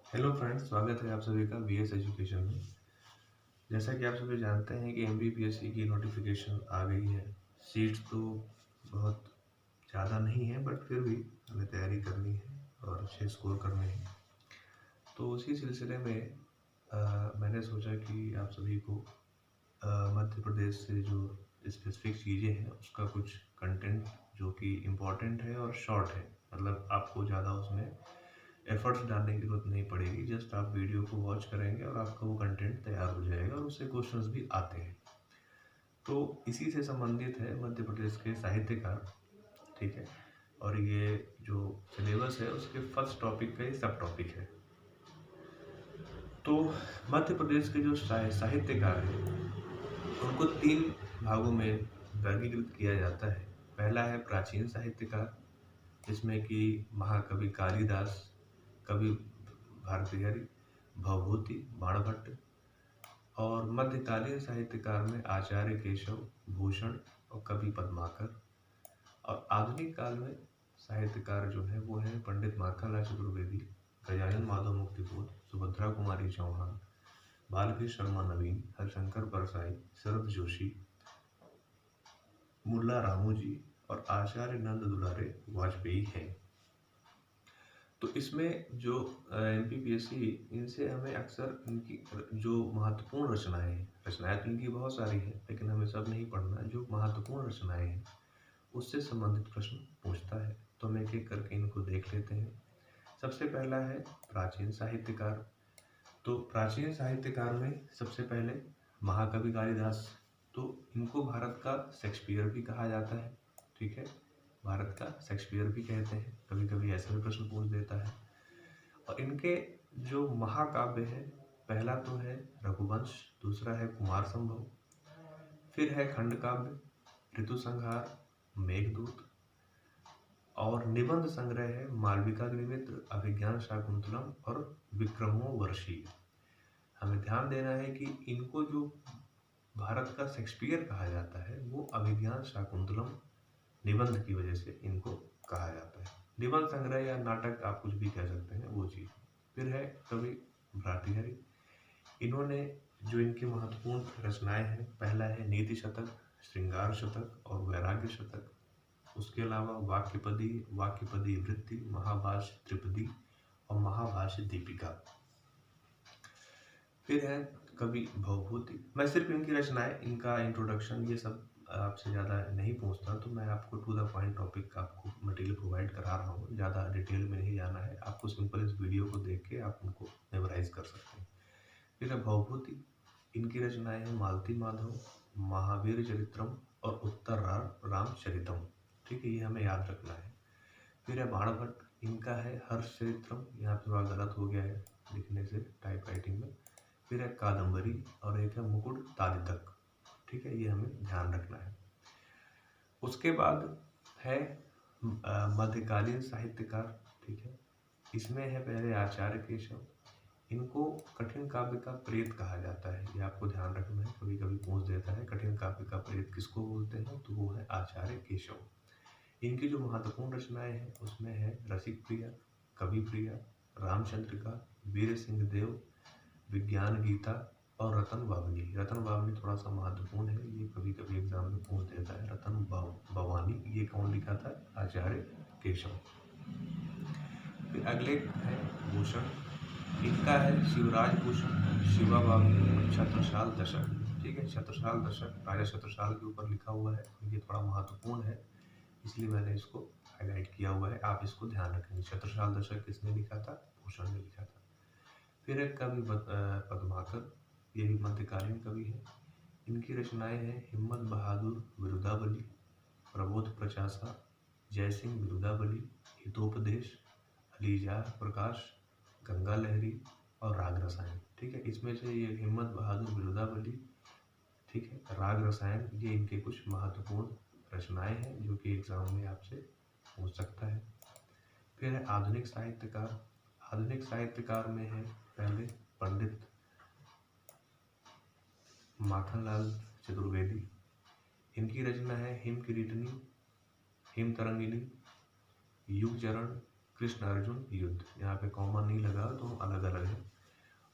Hello friends, स्वागत है आप सभी का वीएस एजुकेशन में। जैसा कि आप सभी जानते हैं कि एमपीपीएससी की नोटिफिकेशन आ गई है। सीट्स तो बहुत ज़्यादा नहीं है, बट फिर भी हमें तैयारी करनी है और अच्छे स्कोर करने हैं। तो उसी सिलसिले में मैंने सोचा कि आप सभी को मध्य प्रदेश से जो स्पेसिफिक चीज़ें हैं उसका कुछ कंटेंट जो कि इम्पोर्टेंट है और शॉर्ट है, मतलब आपको ज़्यादा उसमें एफर्ट्स डालने की जरूरत नहीं पड़ेगी। जस्ट आप वीडियो को वॉच करेंगे और आपका वो कंटेंट तैयार हो जाएगा और उससे क्वेश्चंस भी आते हैं। तो इसी से संबंधित है मध्य प्रदेश के साहित्यकार, ठीक है। और ये जो सिलेबस है उसके फर्स्ट टॉपिक का ही सब टॉपिक है। तो मध्य प्रदेश के जो साहित्यकार हैं उनको 3 भागों में वर्गीकृत किया जाता है। पहला है प्राचीन साहित्यकार, जिसमें कि महाकवि कालिदास, कवि भारतीहरि, भवभूति, बाणभट्ट। और मध्यकालीन साहित्यकार में आचार्य केशव, भूषण और कवि पद्माकर। और आधुनिक काल में साहित्यकार जो है वो है पंडित माखनलाल चतुर्वेदी, गजानन माधव मुक्तिबोध, सुभद्रा कुमारी चौहान, बालकृष्ण शर्मा नवीन, हरिशंकर परसाई, शरद जोशी, मुल्ला रामू जी और आचार्य नंद दुलारे वाजपेयी हैं। तो इसमें जो एमपीपीएससी इनसे हमें अक्सर इनकी जो महत्वपूर्ण रचनाएं तो इनकी बहुत सारी हैं, लेकिन हमें सब नहीं पढ़ना। जो महत्वपूर्ण रचनाएं हैं उससे संबंधित प्रश्न पूछता है। तो हम एक एक करके इनको देख लेते हैं। सबसे पहला है प्राचीन साहित्यकार। तो प्राचीन साहित्यकार में सबसे पहले महाकवि कालिदास। तो इनको भारत का शेक्सपियर भी कहा जाता है, ठीक है। भारत का शेक्सपियर भी कहते हैं, कभी कभी ऐसा भी प्रश्न पूछ देता है। और इनके जो महाकाव्य है, पहला तो है रघुवंश, दूसरा है कुमार संभव, फिर है खंड काव्य, ऋतु संहार, मेघदूत। और निबंध संग्रह है मालविका अग्निमित्र, अभिज्ञान शाकुंतलम और विक्रमोर्वशीय। हमें ध्यान देना है कि इनको जो भारत का शेक्सपियर कहा जाता है वो अभिज्ञान शाकुंतलम निबंध की वजह से इनको कहा जाता है। निबंध संग्रह या नाटक आप कुछ भी कह सकते हैं, वो चीज़। फिर है कवि भर्तृहरि। इन्होंने जो इनकी महत्वपूर्ण रचनाएं हैं, पहला है नीति शतक, श्रृंगार शतक और वैराग्य शतक। उसके अलावा वाक्यपदी वृत्ति, महाभाष्य त्रिपदी और महाभाष्य दीपिका। फिर है कवि भवभूति। मैं सिर्फ इनकी रचनाएं, इनका इंट्रोडक्शन, ये सब आपसे ज़्यादा नहीं पूछता, तो मैं आपको टू द पॉइंट टॉपिक का आपको मटेरियल प्रोवाइड करा रहा हूँ। ज़्यादा डिटेल में नहीं जाना है आपको, सिंपल इस वीडियो को देख के आप उनको मेमोराइज कर सकते हैं। फिर है भवभूति। इनकी रचनाएं हैं मालती माधव, महावीर चरित्रम और उत्तर रामचरितम, ठीक है, ये हमें याद रखना है। फिर है बाणभट्ट। इनका है हर्ष चरित्रम, यहाँ थोड़ा गलत हो गया है लिखने से टाइप राइटिंग में। फिर है कादम्बरी और एक है मुकुट तादितक, ठीक है, ये हमें ध्यान रखना है। उसके बाद है मध्यकालीन साहित्यकार, ठीक है। इसमें है पहले आचार्य केशव। इनको कठिन काव्य का प्रेत कहा जाता है, ये आपको ध्यान रखना है, कभी कभी पूछ देता है कठिन काव्य का प्रेत किसको बोलते हैं, तो वो है आचार्य केशव। इनकी जो महत्वपूर्ण रचनाएं हैं उसमें है रसिक प्रिया, कवि प्रिया, रामचंद्रिका, वीर सिंह देव, विज्ञान गीता और रतन बावनी। रतन बावनी थोड़ा सा महत्वपूर्ण है, ये कभी कभी एग्जाम में पूछ देता है। रतन भवानी, ये कौन लिखा था? आचार्य केशव। फिर अगले है भूषण। इनका है शिवराज भूषण, शिवा बावनी, छत्रसाल दशक, ठीक है। छत्रसाल दशक राजा छत्रसाल के ऊपर लिखा हुआ है, ये थोड़ा महत्वपूर्ण है, इसलिए मैंने इसको हाईलाइट किया हुआ है, आप इसको ध्यान रखेंगे। छत्रसाल दशक किसने लिखा था? भूषण ने लिखा था। फिर एक कवि पद्माकर, ये भी मध्यकालीन कवि है। इनकी रचनाएं हैं हिम्मत बहादुर विरुदावली, प्रबोध प्रचासा, जयसिंह विरुदावली, हितोपदेश, अलीजार प्रकाश, गंगा लहरी और राग रसायन, ठीक है। इसमें से ये हिम्मत बहादुर विरुदावली, ठीक है, राग रसायन, ये इनके कुछ महत्वपूर्ण रचनाएं हैं जो कि एग्जाम में आपसे पूछ सकता है। फिर है आधुनिक साहित्यकार। आधुनिक साहित्यकार में है पहले पंडित माखनलाल चतुर्वेदी। इनकी रचना है हिम किरीटनी, हिम तरंगिनी, युग चरण, कृष्ण अर्जुन युद्ध, यहाँ पे कॉमा नहीं लगा तो अलग अलग है।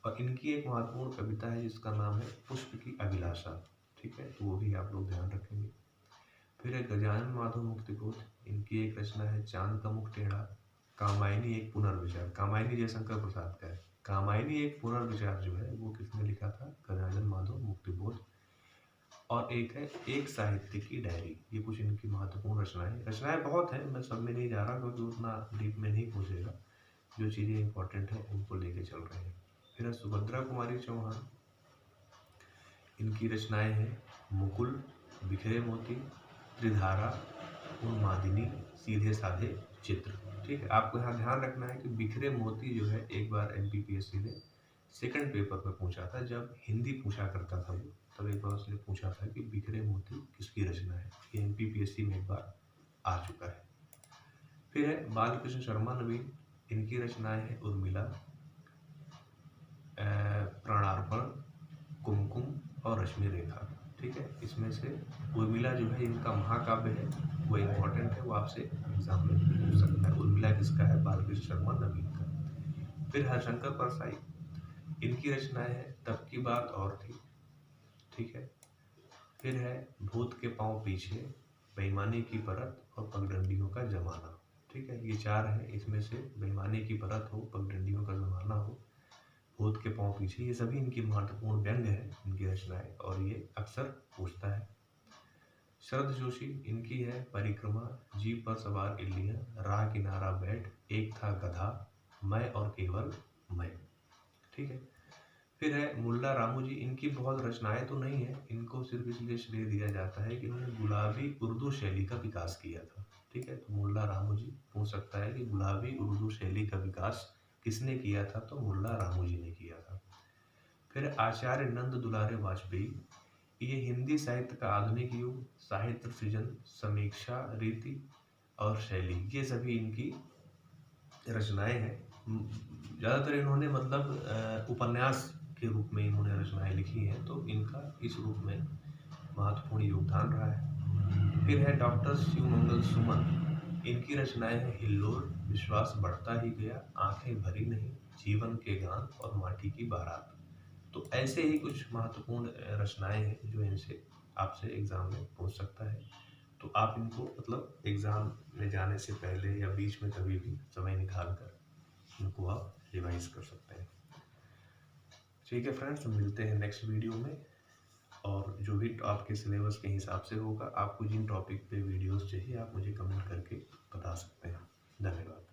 और इनकी एक महत्वपूर्ण कविता है जिसका नाम है पुष्प की अभिलाषा, ठीक है, तो वो भी आप लोग ध्यान रखेंगे। फिर है गजानन माधव मुक्तिबोध, इनकी एक रचना है चांद का मुख टेढ़ा। कामायनी एक पुनर्विचार, कामायनी जयशंकर प्रसाद का है। कामायनी एक पुनर्विचार जो है वो किसने लिखा था? गजानन माधव मुक्तिबोध। और एक है एक साहित्य की डायरी, ये कुछ इनकी महत्वपूर्ण रचनाएं, रचनाएं बहुत हैं, मैं सब में नहीं जा रहा क्योंकि उतना डीप में नहीं पहुंचेगा, जो चीज़ें इंपॉर्टेंट हैं उनको लेके चल रहे हैं। फिर है सुभद्रा कुमारी चौहान, इनकी रचनाएं हैं मुकुल, बिखरे मोती, त्रिधारा, उन्मादिनी, सीधे साधे चित्र, ठीक है। आपको यहाँ ध्यान रखना है कि बिखरे मोती जो है एक बार एमपीपीएससी ने सेकंड पेपर में पूछा था, जब हिंदी पूछा करता था वो, तब एक बार उसने पूछा था कि बिखरे मोती किसकी रचना है। ये एमपीपीएससी में एक बार आ चुका है। फिर है बालकृष्ण शर्मा नवीन, इनकी रचनाएं हैं उर्मिला, प्राणार्पण, कुमकुम और रश्मि रेखा, ठीक है। इसमें से उर्मिला जो है इनका महाकाव्य है, वो इम्पोर्टेंट है, वो आपसे एग्जाम में पूछ सकता है। उर्मिला किसका है? बालकृष्ण शर्मा नवीन का। फिर हरशंकर परसाई, इनकी रचनाएं है तब की बात और थी, ठीक है। फिर है भूत के पांव पीछे, बेईमानी की परत और पगडंडियों का जमाना, ठीक है। ये चार है, इसमें से बेईमानी की परत हो, पगडंडियों का जमाना हो, भूत के पांव पीछे, ये सभी इनकी महत्वपूर्ण व्यंग्य है, इनकी रचनाएं, और ये अक्सर पूछता है। शरद जोशी, इनकी है परिक्रमा, जीप पर सवार इल्लियां, राह किनारा बैठ, एक था गधा, मैं और केवल मैं, ठीक है। फिर है मुल्ला रामू जी, इनकी बहुत रचनाएं तो नहीं है, इनको सिर्फ इसलिए श्रेय दिया जाता है कि इन्होंने गुलाबी उर्दू शैली का विकास किया था, ठीक है। तो मुल्ला रामू जी पूछ सकता है कि गुलाबी उर्दू शैली का विकास किसने किया था? तो मुल्ला रामू जी ने किया था। फिर आचार्य नंद दुलारे वाजपेयी, ये हिंदी साहित्य का आधुनिक युग, साहित्य सृजन, समीक्षा, रीति और शैली, ये सभी इनकी रचनाएं हैं। ज़्यादातर इन्होंने मतलब उपन्यास के रूप में इन्होंने रचनाएं लिखी हैं, तो इनका इस रूप में महत्वपूर्ण योगदान रहा है। फिर है डॉक्टर शिवमंगल सुमन, इनकी रचनाएं हैं हिल्लोल, विश्वास बढ़ता ही गया, आंखें भरी नहीं, जीवन के गान और माटी की बारात। तो ऐसे ही कुछ महत्वपूर्ण रचनाएं हैं जो इनसे आपसे एग्जाम में पूछ सकता है। तो आप इनको मतलब एग्जाम में जाने से पहले या बीच में कभी भी समय निकाल कर इनको आप रिवाइज कर सकते हैं। ठीक है फ्रेंड्स, मिलते हैं नेक्स्ट वीडियो में, और जो भी आपके सिलेबस के हिसाब से होगा, आपको जिन टॉपिक पे वीडियोस चाहिए आप मुझे कमेंट करके बता सकते हैं। धन्यवाद।